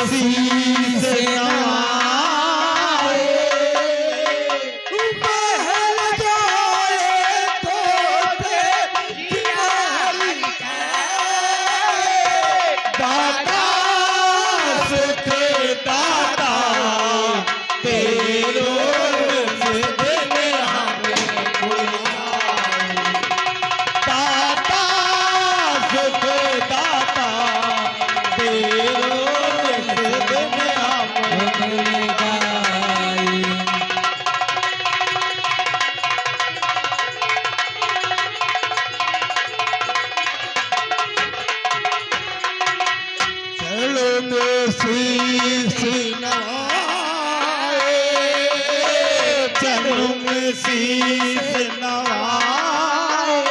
शीस नवाए, महल जाए तोते जियारी दाता सुख दाता तेरो दिन हमें बुलाए, दाता सुख दाता तेरो दिन हमें बुलाए। चलो में शीस नवाए, चलो में शीस नवाए,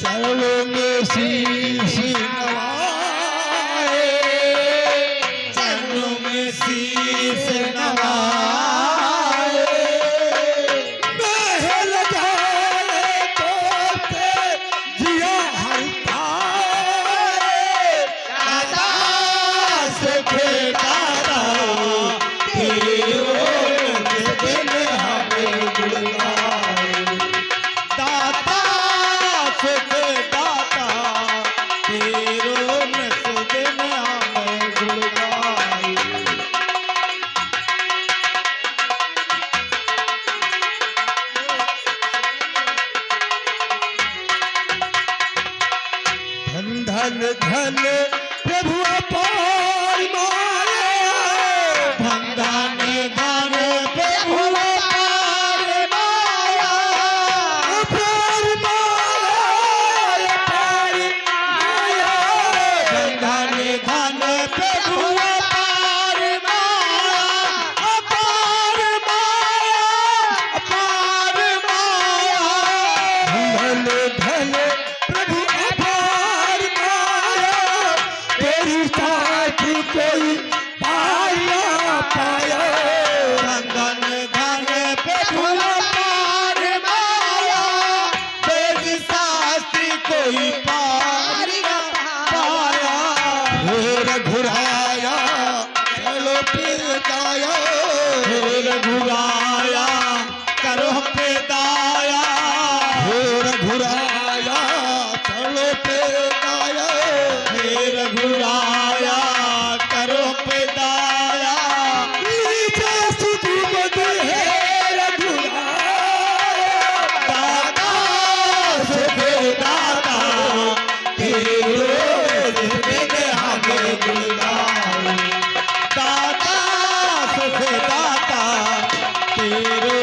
चलो में शीस नवाए, चलो में शीस नवाए, महल जाए तोते जिया हरताए, दाता सुख दाता तेरो दिन हमें बुलाए, दाता सुख दाता तेरो दिन हमें बुलाए। धन धन धन प्रभु अपार माया, धन धन धन प्रभु अपार माया, अपार माया, अपार माया, धन धन प्रभु अपार माया, अपार माया, अपार माया, धन धन प्रभु अपार माया, तेरी साथ कोई पाया पाया, धन धन प्रभु अपार माया, तेरी साथ कोई पाया पाया, हे रघुराया चलो पिदाया, हे रघुराया करो पिदाया, हे रघुराया चलो पिदाया, हे रघुराया करो पिदाया, नीचे सुधि मत हे रघुराया, दाता सुख दाता तेरो दिन हमें बुलाए, दाता सुख दाता तेरो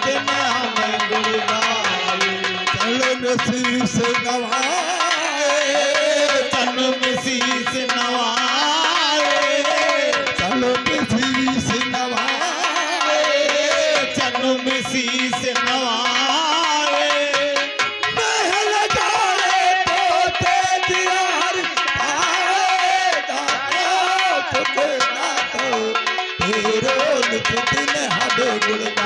दिन हमें बुलाए। चलो में शीस नवाए, चलो में शीस नवाए, चलो में शीस नवाए, चलो में शीस नवाए, महल जाए तोते जियार आए, दाता सुख दाता तेरो दिन हमें बुलाए।